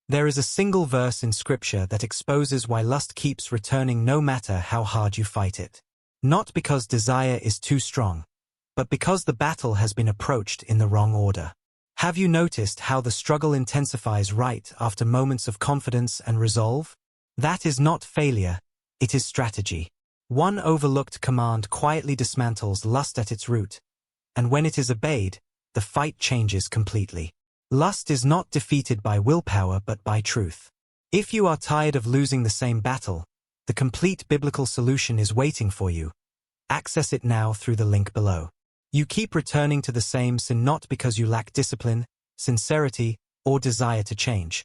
There is a single verse in Scripture that exposes why lust keeps returning no matter how hard you fight it. Not because desire is too strong, but because the battle has been approached in the wrong order. Have you noticed how the struggle intensifies right after moments of confidence and resolve? That is not failure, it is strategy. One overlooked command quietly dismantles lust at its root, and when it is obeyed, the fight changes completely. Lust is not defeated by willpower but by truth. If you are tired of losing the same battle, the complete biblical solution is waiting for you. Access it now through the link below. You keep returning to the same sin not because you lack discipline, sincerity, or desire to change,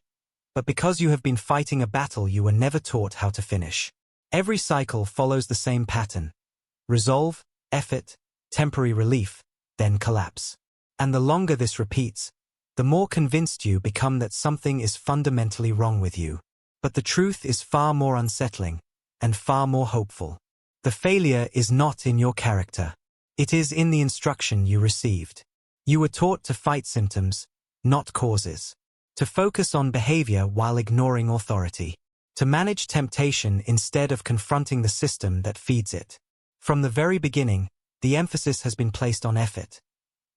but because you have been fighting a battle you were never taught how to finish. Every cycle follows the same pattern: resolve, effort, temporary relief, then collapse. And the longer this repeats, the more convinced you become that something is fundamentally wrong with you. But the truth is far more unsettling, and far more hopeful. The failure is not in your character. It is in the instruction you received. You were taught to fight symptoms, not causes. To focus on behavior while ignoring authority. To manage temptation instead of confronting the system that feeds it. From the very beginning, the emphasis has been placed on effort.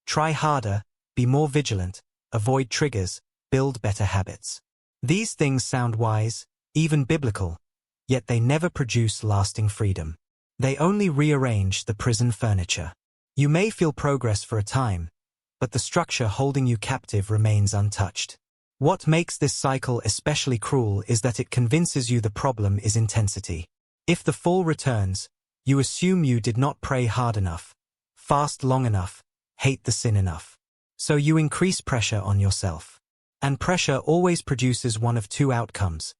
Try harder, be more vigilant, avoid triggers, build better habits. These things sound wise, even biblical, yet they never produce lasting freedom. They only rearrange the prison furniture. You may feel progress for a time, but the structure holding you captive remains untouched. What makes this cycle especially cruel is that it convinces you the problem is intensity. If the fall returns, you assume you did not pray hard enough, fast long enough, hate the sin enough. So you increase pressure on yourself. And pressure always produces one of two outcomes: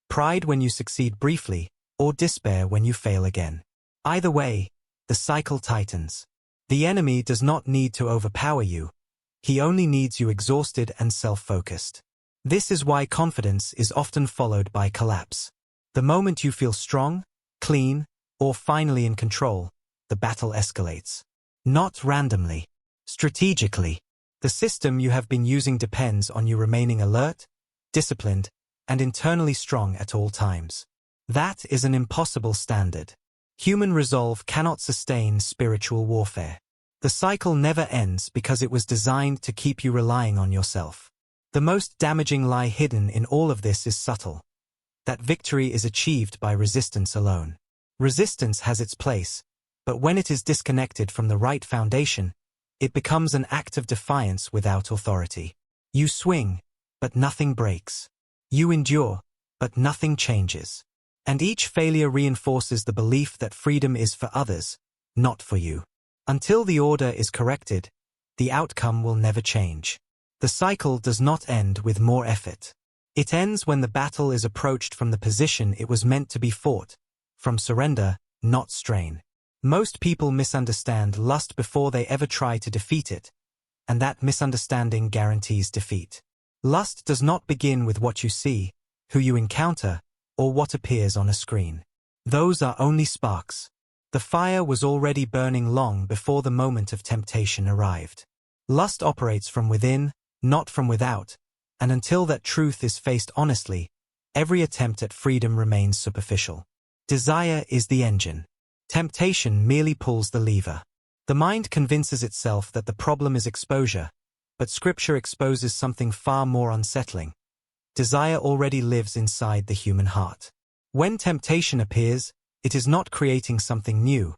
pride when you succeed briefly, or despair when you fail again. Either way, the cycle tightens. The enemy does not need to overpower you. He only needs you exhausted and self-focused. This is why confidence is often followed by collapse. The moment you feel strong, clean, or finally in control, the battle escalates. Not randomly, strategically. The system you have been using depends on you remaining alert, disciplined, and internally strong at all times. That is an impossible standard. Human resolve cannot sustain spiritual warfare. The cycle never ends because it was designed to keep you relying on yourself. The most damaging lie hidden in all of this is subtle: that victory is achieved by resistance alone. Resistance has its place, but when it is disconnected from the right foundation, it becomes an act of defiance without authority. You swing, but nothing breaks. You endure, but nothing changes. And each failure reinforces the belief that freedom is for others, not for you. Until the order is corrected, the outcome will never change. The cycle does not end with more effort. It ends when the battle is approached from the position it was meant to be fought, from surrender, not strain. Most people misunderstand lust before they ever try to defeat it, and that misunderstanding guarantees defeat. Lust does not begin with what you see, who you encounter, or what appears on a screen. Those are only sparks. The fire was already burning long before the moment of temptation arrived. Lust operates from within, not from without, and until that truth is faced honestly, every attempt at freedom remains superficial. Desire is the engine. Temptation merely pulls the lever. The mind convinces itself that the problem is exposure, but Scripture exposes something far more unsettling. Desire already lives inside the human heart. When temptation appears, it is not creating something new.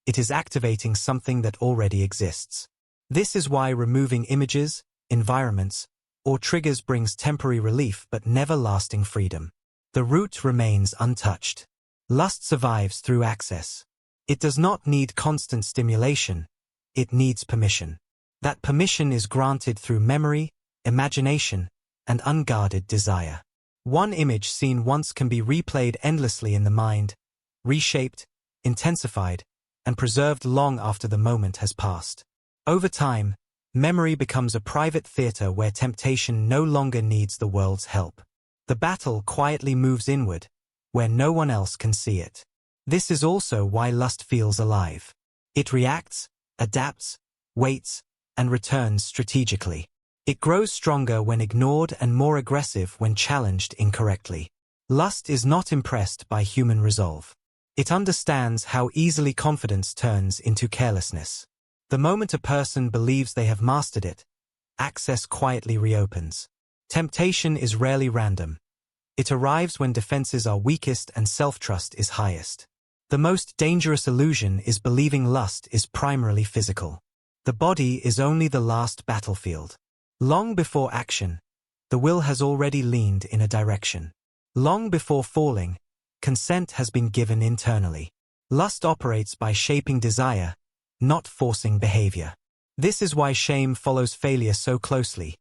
It is activating something that already exists. This is why removing images, environments, or triggers brings temporary relief but never lasting freedom. The root remains untouched. Lust survives through access. It does not need constant stimulation. It needs permission. That permission is granted through memory, imagination, and unguarded desire. One image seen once can be replayed endlessly in the mind, reshaped, intensified, and preserved long after the moment has passed. Over time, memory becomes a private theater where temptation no longer needs the world's help. The battle quietly moves inward, where no one else can see it. This is also why lust feels alive. It reacts, adapts, waits, and returns strategically. It grows stronger when ignored and more aggressive when challenged incorrectly. Lust is not impressed by human resolve. It understands how easily confidence turns into carelessness. The moment a person believes they have mastered it, access quietly reopens. Temptation is rarely random. It arrives when defenses are weakest and self-trust is highest. The most dangerous illusion is believing lust is primarily physical. The body is only the last battlefield. Long before action, the will has already leaned in a direction. Long before falling, consent has been given internally. Lust operates by shaping desire, not forcing behavior. This is why shame follows failure so closely.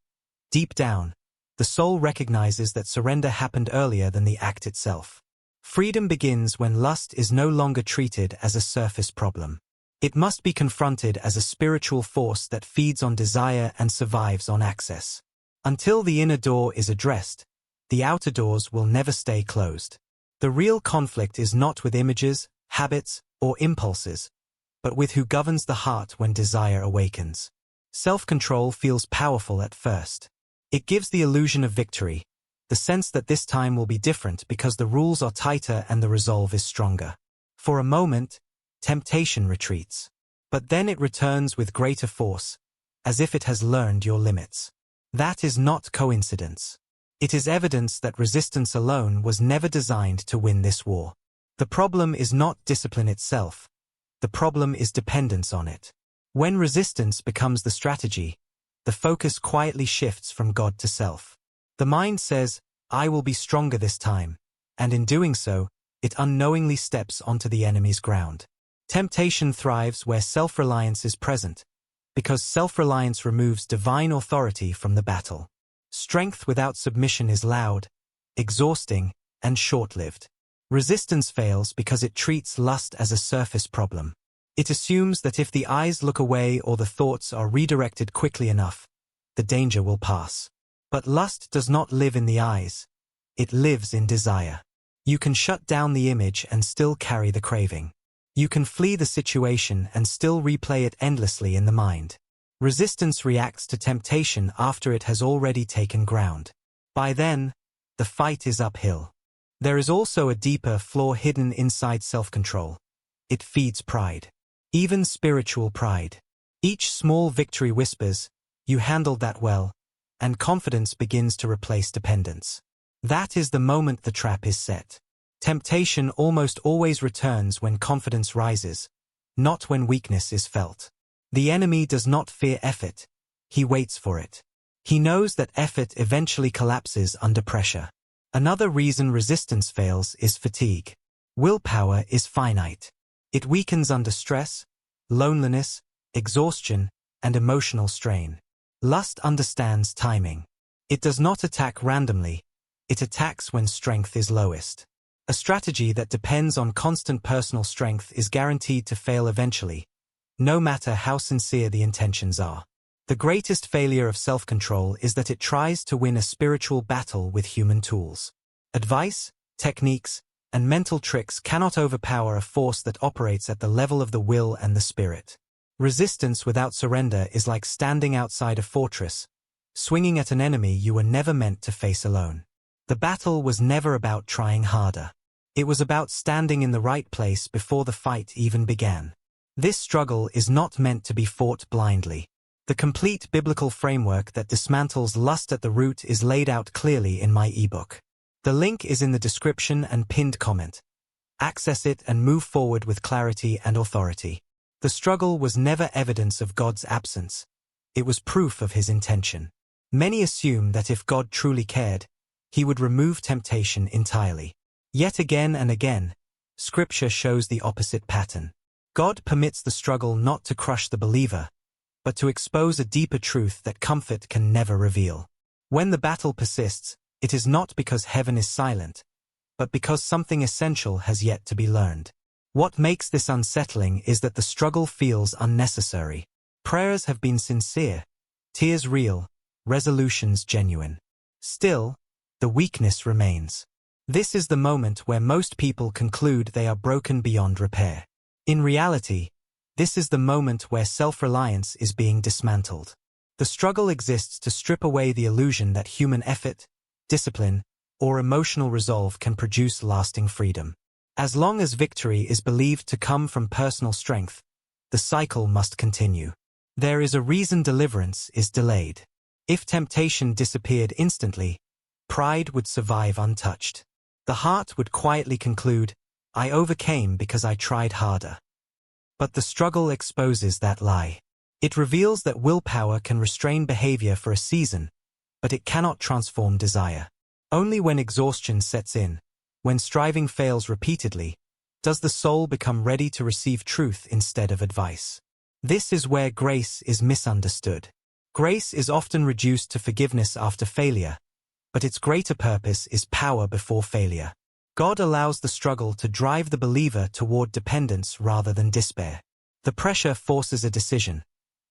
Deep down, the soul recognizes that surrender happened earlier than the act itself. Freedom begins when lust is no longer treated as a surface problem. It must be confronted as a spiritual force that feeds on desire and survives on access. Until the inner door is addressed, the outer doors will never stay closed. The real conflict is not with images, habits, or impulses, but with who governs the heart when desire awakens. Self-control feels powerful at first. It gives the illusion of victory, the sense that this time will be different because the rules are tighter and the resolve is stronger. For a moment, temptation retreats. But then it returns with greater force, as if it has learned your limits. That is not coincidence. It is evidence that resistance alone was never designed to win this war. The problem is not discipline itself. The problem is dependence on it. When resistance becomes the strategy, the focus quietly shifts from God to self. The mind says, I will be stronger this time, and in doing so, it unknowingly steps onto the enemy's ground. Temptation thrives where self-reliance is present, because self-reliance removes divine authority from the battle. Strength without submission is loud, exhausting, and short-lived. Resistance fails because it treats lust as a surface problem. It assumes that if the eyes look away or the thoughts are redirected quickly enough, the danger will pass. But lust does not live in the eyes. It lives in desire. You can shut down the image and still carry the craving. You can flee the situation and still replay it endlessly in the mind. Resistance reacts to temptation after it has already taken ground. By then, the fight is uphill. There is also a deeper flaw hidden inside self-control. It feeds pride. Even spiritual pride. Each small victory whispers, you handled that well, and confidence begins to replace dependence. That is the moment the trap is set. Temptation almost always returns when confidence rises, not when weakness is felt. The enemy does not fear effort. He waits for it. He knows that effort eventually collapses under pressure. Another reason resistance fails is fatigue. Willpower is finite. It weakens under stress, loneliness, exhaustion, and emotional strain. Lust understands timing. It does not attack randomly. It attacks when strength is lowest. A strategy that depends on constant personal strength is guaranteed to fail eventually, no matter how sincere the intentions are. The greatest failure of self-control is that it tries to win a spiritual battle with human tools. Advice, techniques, and mental tricks cannot overpower a force that operates at the level of the will and the spirit. Resistance without surrender is like standing outside a fortress, swinging at an enemy you were never meant to face alone. The battle was never about trying harder. It was about standing in the right place before the fight even began. This struggle is not meant to be fought blindly. The complete biblical framework that dismantles lust at the root is laid out clearly in my ebook. The link is in the description and pinned comment. Access it and move forward with clarity and authority. The struggle was never evidence of God's absence. It was proof of his intention. Many assume that if God truly cared, he would remove temptation entirely. Yet again and again, Scripture shows the opposite pattern. God permits the struggle not to crush the believer, but to expose a deeper truth that comfort can never reveal. When the battle persists, it is not because heaven is silent, but because something essential has yet to be learned. What makes this unsettling is that the struggle feels unnecessary. Prayers have been sincere, tears real, resolutions genuine. Still, the weakness remains. This is the moment where most people conclude they are broken beyond repair. In reality, this is the moment where self-reliance is being dismantled. The struggle exists to strip away the illusion that human effort, discipline, or emotional resolve can produce lasting freedom. As long as victory is believed to come from personal strength, the cycle must continue. There is a reason deliverance is delayed. If temptation disappeared instantly, pride would survive untouched. The heart would quietly conclude, "I overcame because I tried harder." But the struggle exposes that lie. It reveals that willpower can restrain behavior for a season, but it cannot transform desire. Only when exhaustion sets in, when striving fails repeatedly, does the soul become ready to receive truth instead of advice. This is where grace is misunderstood. Grace is often reduced to forgiveness after failure, but its greater purpose is power before failure. God allows the struggle to drive the believer toward dependence rather than despair. The pressure forces a decision: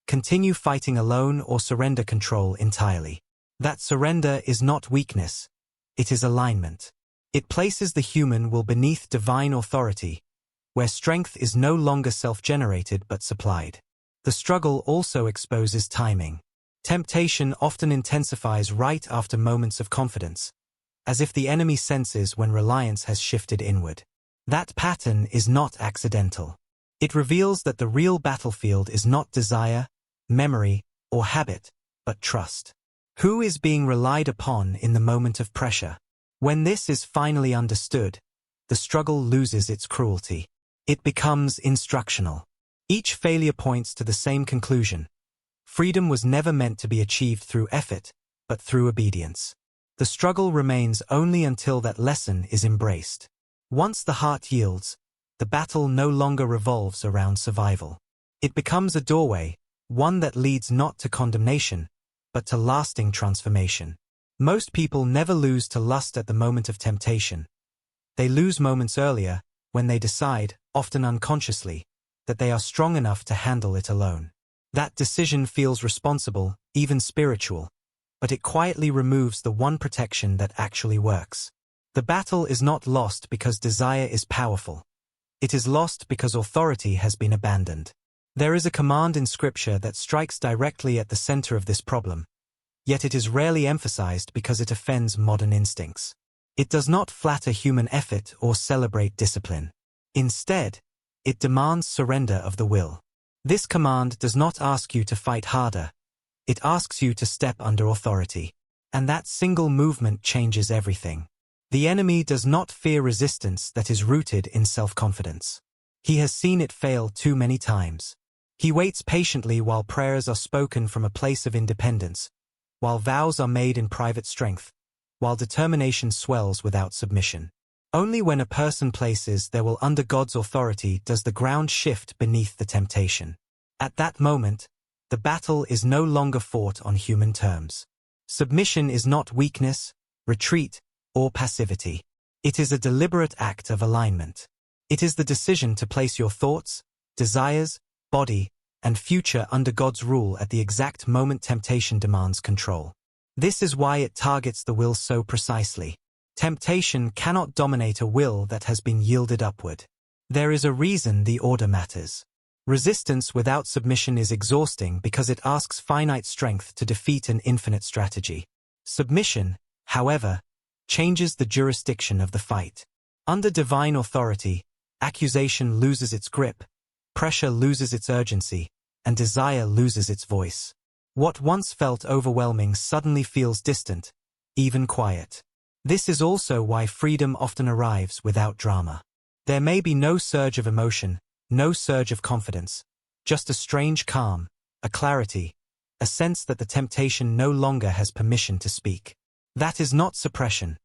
continue fighting alone or surrender control entirely. That surrender is not weakness, it is alignment. It places the human will beneath divine authority, where strength is no longer self-generated but supplied. The struggle also exposes timing. Temptation often intensifies right after moments of confidence, as if the enemy senses when reliance has shifted inward. That pattern is not accidental. It reveals that the real battlefield is not desire, memory, or habit, but trust. Who is being relied upon in the moment of pressure? When this is finally understood, the struggle loses its cruelty. It becomes instructional. Each failure points to the same conclusion: freedom was never meant to be achieved through effort, but through obedience. The struggle remains only until that lesson is embraced. Once the heart yields, the battle no longer revolves around survival. It becomes a doorway, one that leads not to condemnation, but to lasting transformation. Most people never lose to lust at the moment of temptation. They lose moments earlier, when they decide, often unconsciously, that they are strong enough to handle it alone. That decision feels responsible, even spiritual, but it quietly removes the one protection that actually works. The battle is not lost because desire is powerful. It is lost because authority has been abandoned. There is a command in Scripture that strikes directly at the center of this problem, yet it is rarely emphasized because it offends modern instincts. It does not flatter human effort or celebrate discipline. Instead, it demands surrender of the will. This command does not ask you to fight harder. It asks you to step under authority. And that single movement changes everything. The enemy does not fear resistance that is rooted in self-confidence. He has seen it fail too many times. He waits patiently while prayers are spoken from a place of independence, while vows are made in private strength, while determination swells without submission. Only when a person places their will under God's authority does the ground shift beneath the temptation. At that moment, the battle is no longer fought on human terms. Submission is not weakness, retreat, or passivity. It is a deliberate act of alignment. It is the decision to place your thoughts, desires, body, and future under God's rule at the exact moment temptation demands control. This is why it targets the will so precisely. Temptation cannot dominate a will that has been yielded upward. There is a reason the order matters. Resistance without submission is exhausting because it asks finite strength to defeat an infinite strategy. Submission, however, changes the jurisdiction of the fight. Under divine authority, accusation loses its grip, pressure loses its urgency, and desire loses its voice. What once felt overwhelming suddenly feels distant, even quiet. This is also why freedom often arrives without drama. There may be no surge of emotion, no surge of confidence, just a strange calm, a clarity, a sense that the temptation no longer has permission to speak. That is not suppression.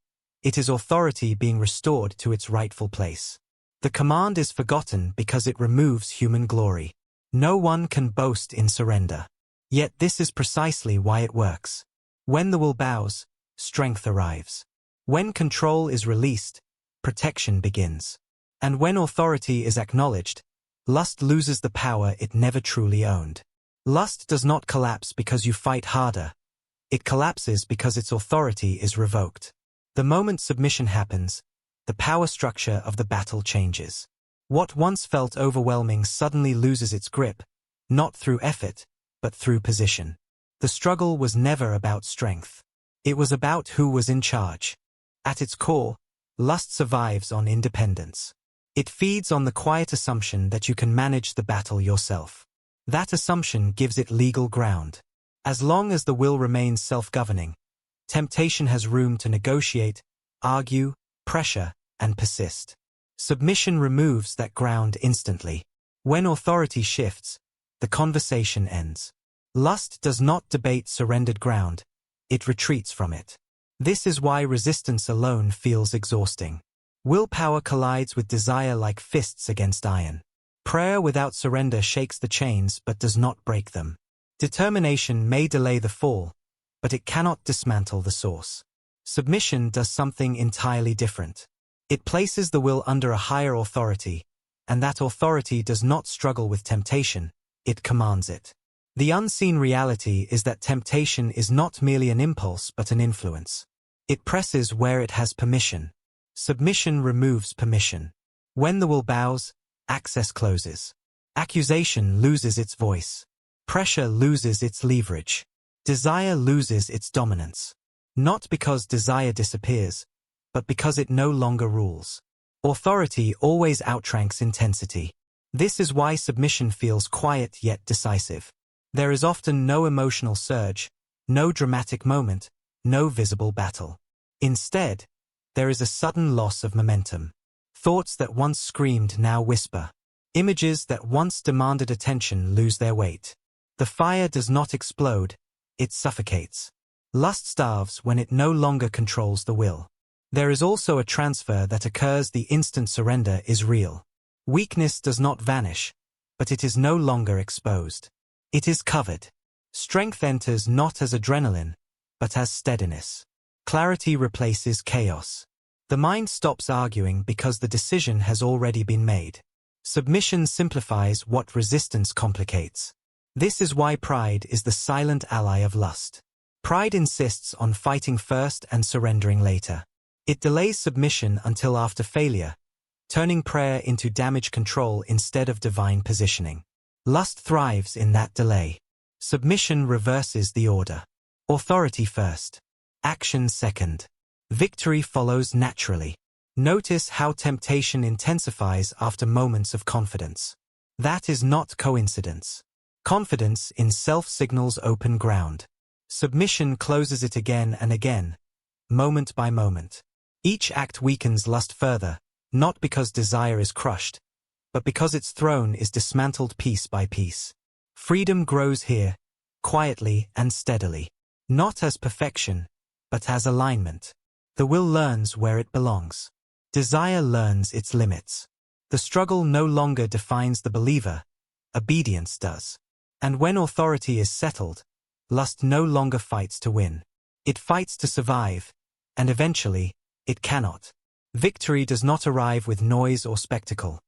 It is authority being restored to its rightful place. The command is forgotten because it removes human glory. No one can boast in surrender. Yet this is precisely why it works. When the will bows, strength arrives. When control is released, protection begins. And when authority is acknowledged, lust loses the power it never truly owned. Lust does not collapse because you fight harder. It collapses because its authority is revoked. The moment submission happens, the power structure of the battle changes. What once felt overwhelming suddenly loses its grip, not through effort, but through position. The struggle was never about strength. It was about who was in charge. At its core, lust survives on independence. It feeds on the quiet assumption that you can manage the battle yourself. That assumption gives it legal ground. As long as the will remains self-governing, temptation has room to negotiate, argue, pressure, and persist. Submission removes that ground instantly. When authority shifts, the conversation ends. Lust does not debate surrendered ground, it retreats from it. This is why resistance alone feels exhausting. Willpower collides with desire like fists against iron. Prayer without surrender shakes the chains but does not break them. Determination may delay the fall, but it cannot dismantle the source. Submission does something entirely different. It places the will under a higher authority, and that authority does not struggle with temptation, it commands it. The unseen reality is that temptation is not merely an impulse but an influence. It presses where it has permission. Submission removes permission. When the will bows, access closes. Accusation loses its voice. Pressure loses its leverage. Desire loses its dominance. Not because desire disappears, but because it no longer rules. Authority always outranks intensity. This is why submission feels quiet yet decisive. There is often no emotional surge, no dramatic moment, no visible battle. Instead, there is a sudden loss of momentum. Thoughts that once screamed now whisper. Images that once demanded attention lose their weight. The fire does not explode, it suffocates. Lust starves when it no longer controls the will. There is also a transfer that occurs the instant surrender is real. Weakness does not vanish, but it is no longer exposed. It is covered. Strength enters not as adrenaline, but as steadiness. Clarity replaces chaos. The mind stops arguing because the decision has already been made. Submission simplifies what resistance complicates. This is why pride is the silent ally of lust. Pride insists on fighting first and surrendering later. It delays submission until after failure, turning prayer into damage control instead of divine positioning. Lust thrives in that delay. Submission reverses the order. Authority first. Action second. Victory follows naturally. Notice how temptation intensifies after moments of confidence. That is not coincidence. Confidence in self signals open ground. Submission closes it again and again, moment by moment. Each act weakens lust further, not because desire is crushed, but because its throne is dismantled piece by piece. Freedom grows here, quietly and steadily. Not as perfection, but as alignment. The will learns where it belongs. Desire learns its limits. The struggle no longer defines the believer, obedience does. And when authority is settled, lust no longer fights to win. It fights to survive, and eventually, it cannot. Victory does not arrive with noise or spectacle.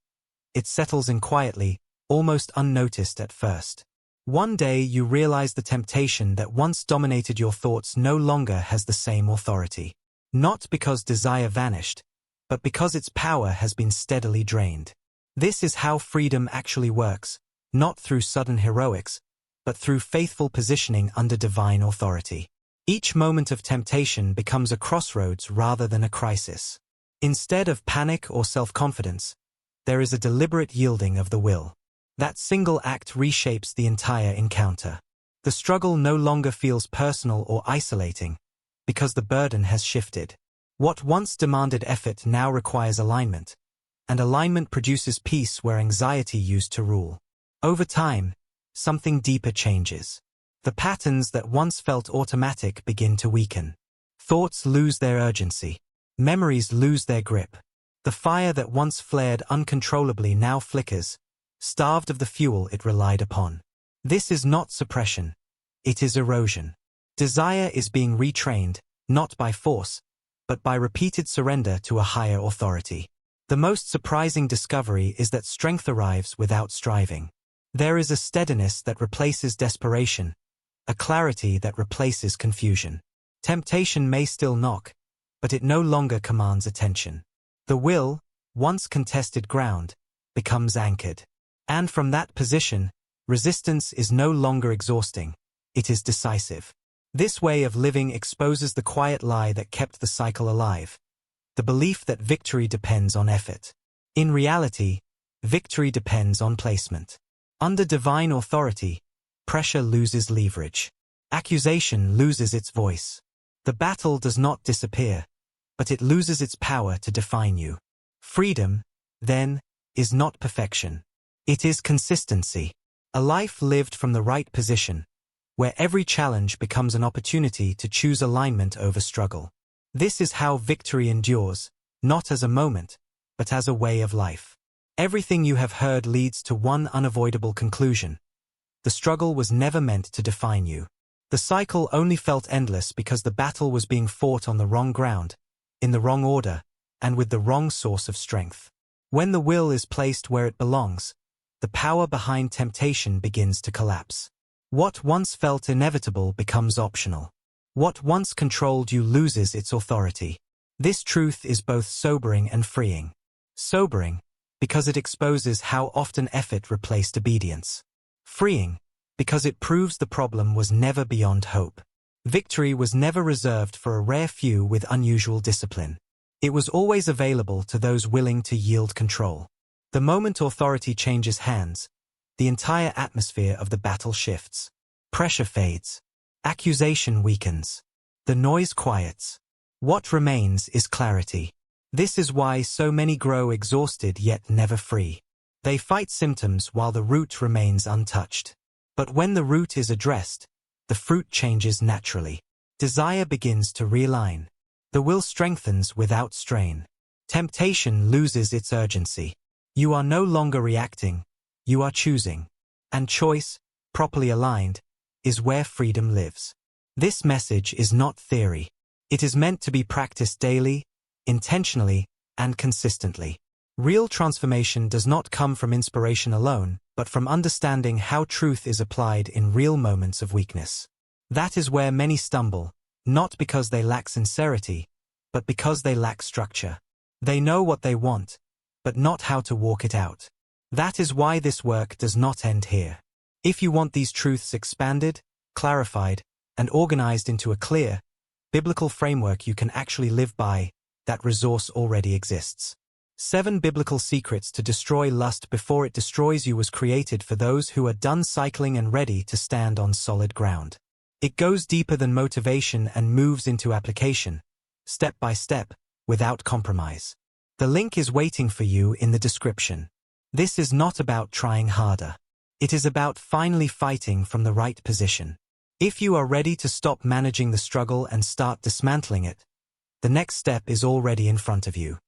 It settles in quietly, almost unnoticed at first. One day you realize the temptation that once dominated your thoughts no longer has the same authority. Not because desire vanished, but because its power has been steadily drained. This is how freedom actually works, not through sudden heroics, but through faithful positioning under divine authority. Each moment of temptation becomes a crossroads rather than a crisis. Instead of panic or self-confidence, there is a deliberate yielding of the will. That single act reshapes the entire encounter. The struggle no longer feels personal or isolating, because the burden has shifted. What once demanded effort now requires alignment, and alignment produces peace where anxiety used to rule. Over time, something deeper changes. The patterns that once felt automatic begin to weaken. Thoughts lose their urgency. Memories lose their grip. The fire that once flared uncontrollably now flickers, starved of the fuel it relied upon. This is not suppression. It is erosion. Desire is being retrained, not by force, but by repeated surrender to a higher authority. The most surprising discovery is that strength arrives without striving. There is a steadiness that replaces desperation, a clarity that replaces confusion. Temptation may still knock, but it no longer commands attention. The will, once contested ground, becomes anchored. And from that position, resistance is no longer exhausting. it is decisive. This way of living exposes the quiet lie that kept the cycle alive, the belief that victory depends on effort. In reality, victory depends on placement. Under divine authority, pressure loses leverage. Accusation loses its voice. The battle does not disappear, but it loses its power to define you. Freedom, then, is not perfection. It is consistency. A life lived from the right position, where every challenge becomes an opportunity to choose alignment over struggle. This is how victory endures, not as a moment, but as a way of life. Everything you have heard leads to one unavoidable conclusion. The struggle was never meant to define you. The cycle only felt endless because the battle was being fought on the wrong ground, in the wrong order, and with the wrong source of strength. When the will is placed where it belongs, the power behind temptation begins to collapse. What once felt inevitable becomes optional. What once controlled you loses its authority. This truth is both sobering and freeing. Sobering, because it exposes how often effort replaced obedience. Freeing, because it proves the problem was never beyond hope. Victory was never reserved for a rare few with unusual discipline. It was always available to those willing to yield control. The moment authority changes hands, the entire atmosphere of the battle shifts. Pressure fades. Accusation weakens. The noise quiets. What remains is clarity. This is why so many grow exhausted yet never free. They fight symptoms while the root remains untouched. But when the root is addressed, the fruit changes naturally. Desire begins to realign. The will strengthens without strain. Temptation loses its urgency. You are no longer reacting, you are choosing. And choice, properly aligned, is where freedom lives. This message is not theory. It is meant to be practiced daily, intentionally, and consistently. Real transformation does not come from inspiration alone, but from understanding how truth is applied in real moments of weakness. That is where many stumble, not because they lack sincerity, but because they lack structure. They know what they want, but not how to walk it out. That is why this work does not end here. If you want these truths expanded, clarified, and organized into a clear, biblical framework you can actually live by, that resource already exists. 7 Biblical Secrets to Destroy Lust Before It Destroys You was created for those who are done cycling and ready to stand on solid ground. It goes deeper than motivation and moves into application, step by step, without compromise. The link is waiting for you in the description. This is not about trying harder. It is about finally fighting from the right position. If you are ready to stop managing the struggle and start dismantling it, the next step is already in front of you.